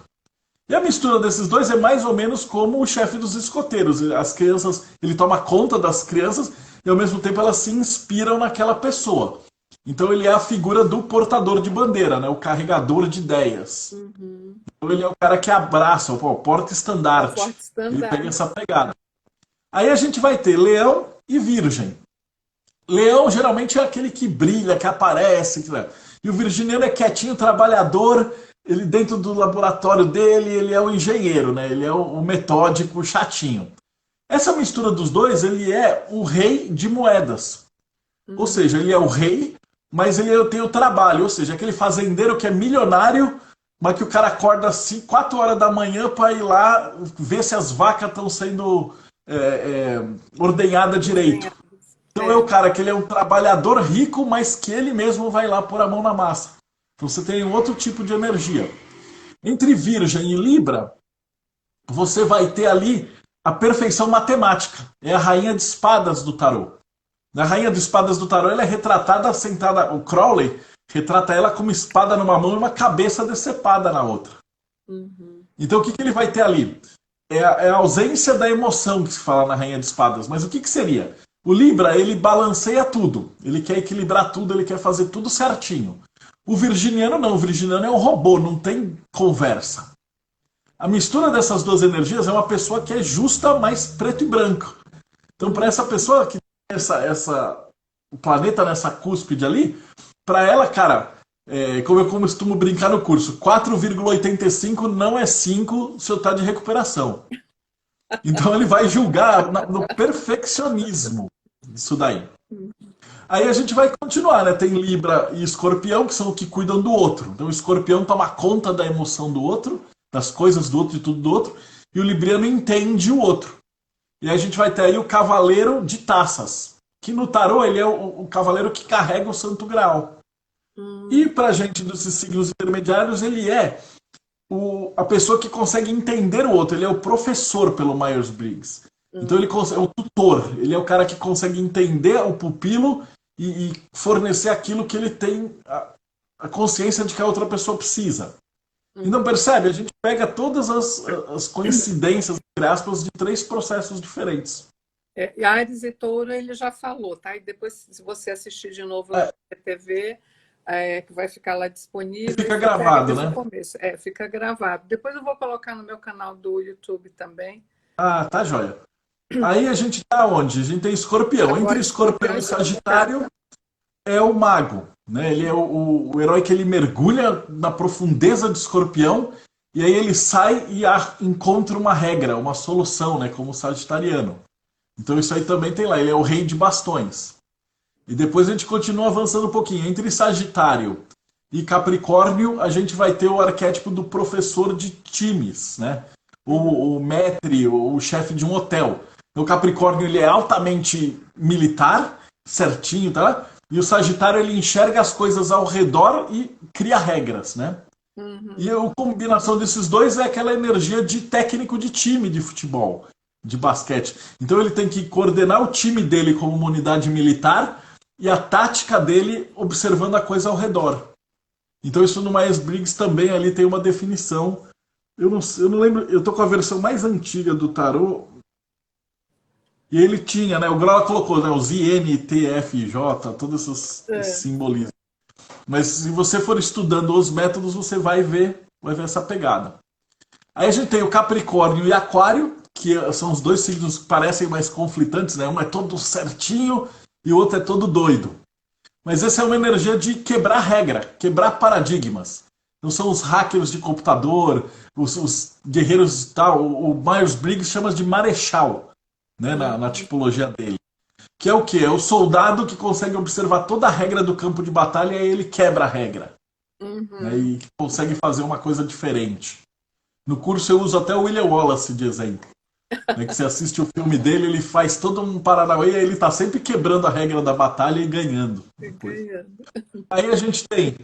E a mistura desses dois é mais ou menos como o chefe dos escoteiros. As crianças, ele toma conta das crianças e ao mesmo tempo elas se inspiram naquela pessoa. Então ele é a figura do portador de bandeira, né? O carregador de ideias. Uhum. Então ele é o cara que abraça, o É o porta-estandarte. Ele pega porta-estandarte. essa pegada. Aí a gente vai ter leão e virgem. Leão geralmente é aquele que brilha, que aparece. E o virginiano é quietinho, trabalhador. Ele dentro do laboratório dele, ele é o engenheiro, né? Ele é o metódico, chatinho. Essa mistura dos dois, ele é o rei de moedas. Ou Uhum. seja, ele é o rei, mas ele tem o trabalho. Ou seja, aquele fazendeiro que é milionário, mas que o cara acorda assim 4 horas da manhã para ir lá ver se as vacas estão sendo ordenhadas direito. Desenhados. Então é o É. cara que ele é um trabalhador rico, mas que ele mesmo vai lá pôr a mão na massa. Então você tem outro tipo de energia. Entre Virgem e Libra, você vai ter ali a perfeição matemática. É a rainha de espadas do tarô. Na rainha de espadas do tarô, ela é retratada sentada. O Crowley retrata ela com uma espada numa mão e uma cabeça decepada na outra. Uhum. Então o que ele vai ter ali? É a ausência da emoção que se fala na rainha de espadas. Mas o que seria? O Libra, ele balanceia tudo. Ele quer equilibrar tudo, ele quer fazer tudo certinho. O virginiano não, o virginiano é um robô, não tem conversa. A mistura dessas duas energias é uma pessoa que é justa, mas preto e branco. Então, para essa pessoa que tem o planeta nessa cúspide ali, para ela, cara, como eu costumo brincar no curso, 4,85 não é 5 se eu estar de recuperação. Então ele vai julgar no perfeccionismo isso daí. Aí a gente vai continuar, né? Tem Libra e Escorpião, que são os que cuidam do outro. Então o Escorpião toma conta da emoção do outro, das coisas do outro e tudo do outro, e o Libriano entende o outro. E aí a gente vai ter aí o Cavaleiro de Taças, que no tarô ele é o cavaleiro que carrega o Santo Graal. E Hum, pra gente dos signos intermediários, ele é a pessoa que consegue entender o outro, ele é o professor pelo Myers-Briggs. Então ele hum, é o tutor, ele é o cara que consegue entender o pupilo e fornecer aquilo que ele tem a consciência de que a outra pessoa precisa. Então uhum. percebe, a gente pega todas as coincidências, entre aspas, de três processos diferentes. E Ares e Touro ele já falou, tá? E depois, se você assistir de novo É, na TV, que vai ficar lá disponível, fica você pega gravado, desde o né? começo. Fica gravado. Depois eu vou colocar no meu canal do YouTube também. Ah, tá joia. Aí a gente tá onde? A gente tem escorpião. Entre Agora, escorpião Escorpião e e Sagitário. sagitário é o mago, né? Ele é o herói que ele mergulha na profundeza de escorpião e aí ele sai e encontra uma regra, uma solução, né? Como sagitariano. Então isso aí também tem lá, ele é o rei de bastões. E depois a gente continua avançando um pouquinho. Entre Sagitário e Capricórnio, a gente vai ter o arquétipo do professor de times, né? Uhum, O maître, o chefe de um hotel. Então, o Capricórnio ele é altamente militar, certinho, tá? E o Sagitário ele enxerga as coisas ao redor e cria regras, né? E uhum, a combinação desses dois é aquela energia de técnico de time de futebol, de basquete. Então ele tem que coordenar o time dele como uma unidade militar e a tática dele observando a coisa ao redor. Então isso no Myers-Briggs também ali tem uma definição. Eu não lembro, eu tô com a versão mais antiga do tarô e ele tinha, né? O Grau colocou, né? Os INTFJ, todos esses é, simbolismos. Mas se você for estudando os métodos, você vai ver essa pegada. Aí a gente tem o Capricórnio e Aquário, que são os dois signos que parecem mais conflitantes, né? Um é todo certinho e o outro é todo doido. Mas essa é uma energia de quebrar regra, quebrar paradigmas. Não são os hackers de computador, os guerreiros e tal. O Myers-Briggs chama de marechal, né, na uhum, tipologia dele. Que é o quê? É o soldado que consegue observar toda a regra do campo de batalha e aí ele quebra a regra. Né, uhum. e consegue fazer uma coisa diferente. No curso eu uso até o William Wallace de exemplo. Né, que você assiste o filme dele, ele faz todo um paranauê e ele tá sempre quebrando a regra da batalha e ganhando depois. Ganhando. Aí a gente tem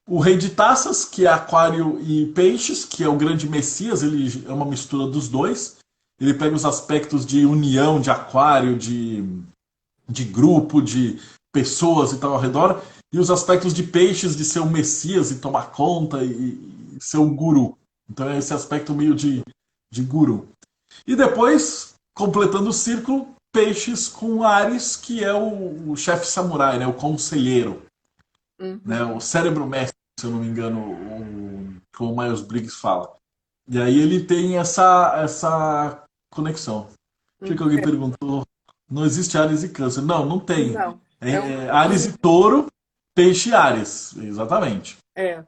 o Rei de Taças, que é Aquário e Peixes, que é o grande Messias, ele é uma mistura dos dois. Ele pega os aspectos de união, de Aquário, de grupo, de pessoas e tal ao redor, e os aspectos de Peixes, de ser um Messias e tomar conta e ser um guru. Então é esse aspecto meio de guru. E depois, completando o círculo, Peixes com Ares, que é o chefe samurai, né, o conselheiro, né, Uhum. o cérebro mestre, se eu não me engano, como o Miles Briggs fala. E aí ele tem essa conexão. Achei que alguém perguntou, não existe Ares e Câncer. Não, não tem. Não, é um É Ares e Touro, Peixe e Ares, exatamente.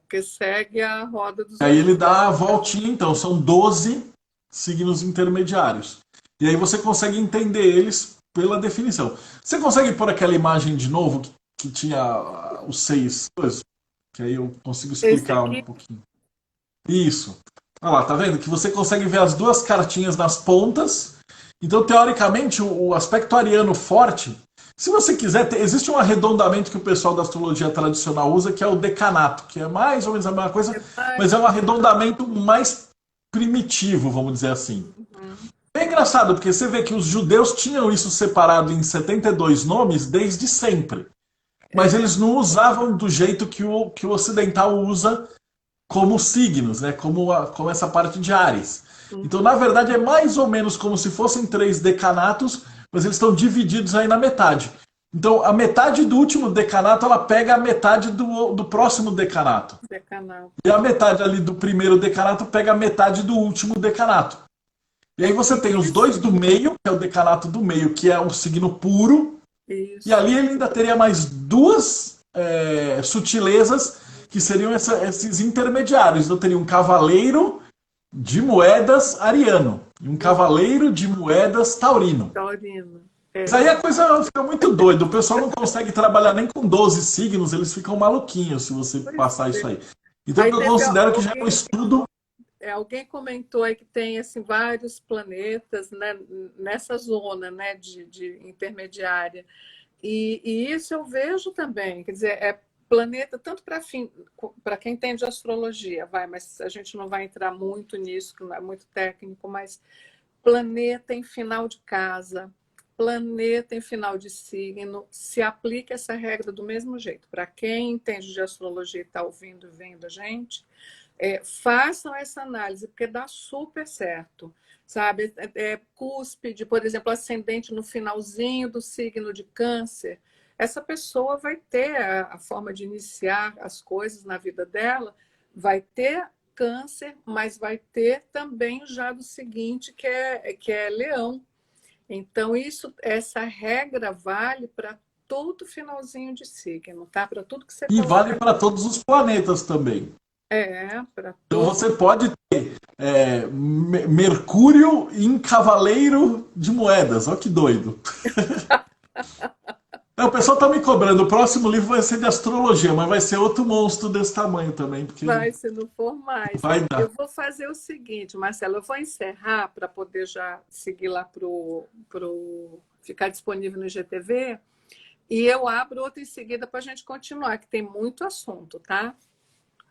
porque segue a roda dos Aí ele oito. dá a voltinha, então, são 12 signos intermediários. E aí você consegue entender eles pela definição. Você consegue pôr aquela imagem de novo que tinha os seis coisas? Que aí eu consigo Esse explicar um aqui, pouquinho. Isso. Olha lá, tá vendo? Que você consegue ver as duas cartinhas nas pontas. Então, teoricamente, o aspecto ariano forte, se você quiser, existe um arredondamento que o pessoal da astrologia tradicional usa, que é o decanato, que é mais ou menos a mesma coisa, é mais. mas é um arredondamento mais primitivo, vamos dizer assim. Uhum. É engraçado, porque você vê que os judeus tinham isso separado em 72 nomes desde sempre. Mas É, eles não usavam do jeito que o ocidental usa como signos, né? Como essa parte de Ares. Então, na uhum. verdade, é mais ou menos como se fossem três decanatos, mas eles estão divididos aí na metade. Então, a metade do último decanato, ela pega a metade do próximo decanato. Decanal. E a metade ali do primeiro decanato pega a metade do último decanato. E aí É você por tem os dois isso, do meio, que é o decanato do meio, que é um signo puro, e isso. ali ele ainda teria mais duas sutilezas, que seriam esses intermediários. Então teria um cavaleiro de moedas ariano e um cavaleiro de moedas taurino. Taurina. Mas É. aí a coisa fica muito doida. O pessoal não consegue trabalhar nem com 12 signos, eles ficam maluquinhos se você Pois passar é. isso aí. Então Aí eu teve considero que já é um alguém. estudo. alguém comentou aí que tem assim, vários planetas, né, nessa zona, né, de intermediária. E isso eu vejo também, quer dizer, é planeta tanto para quem entende astrologia, mas a gente não vai entrar muito nisso, que não é muito técnico, mas planeta em final de casa, planeta em final de signo, se aplica essa regra do mesmo jeito. Para quem entende de astrologia e está ouvindo e vendo a gente, façam essa análise, porque dá super certo. Sabe? Cúspide, por exemplo, ascendente no finalzinho do signo de Câncer, essa pessoa vai ter a forma de iniciar as coisas na vida dela, vai ter Câncer, mas vai ter também já do seguinte, que é Leão. Então, essa regra vale para todo finalzinho de signo, tá? Para tudo que você E vale coloca. para todos os planetas também. Para Então todo. você pode ter Mercúrio em Cavaleiro de Moedas. Olha que doido. O pessoal está me cobrando. O próximo livro vai ser de astrologia, mas vai ser outro monstro desse tamanho também, porque Vai, se não for mais. vai Eu dar. vou fazer o seguinte, Marcelo, eu vou encerrar para poder já seguir lá ficar disponível no IGTV e eu abro outro em seguida para a gente continuar, que tem muito assunto, tá? Tá bom.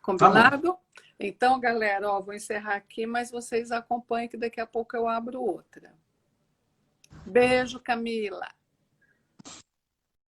Combinado? Então, galera, ó, vou encerrar aqui, mas vocês acompanhem que daqui a pouco eu abro outra. Beijo, Camila.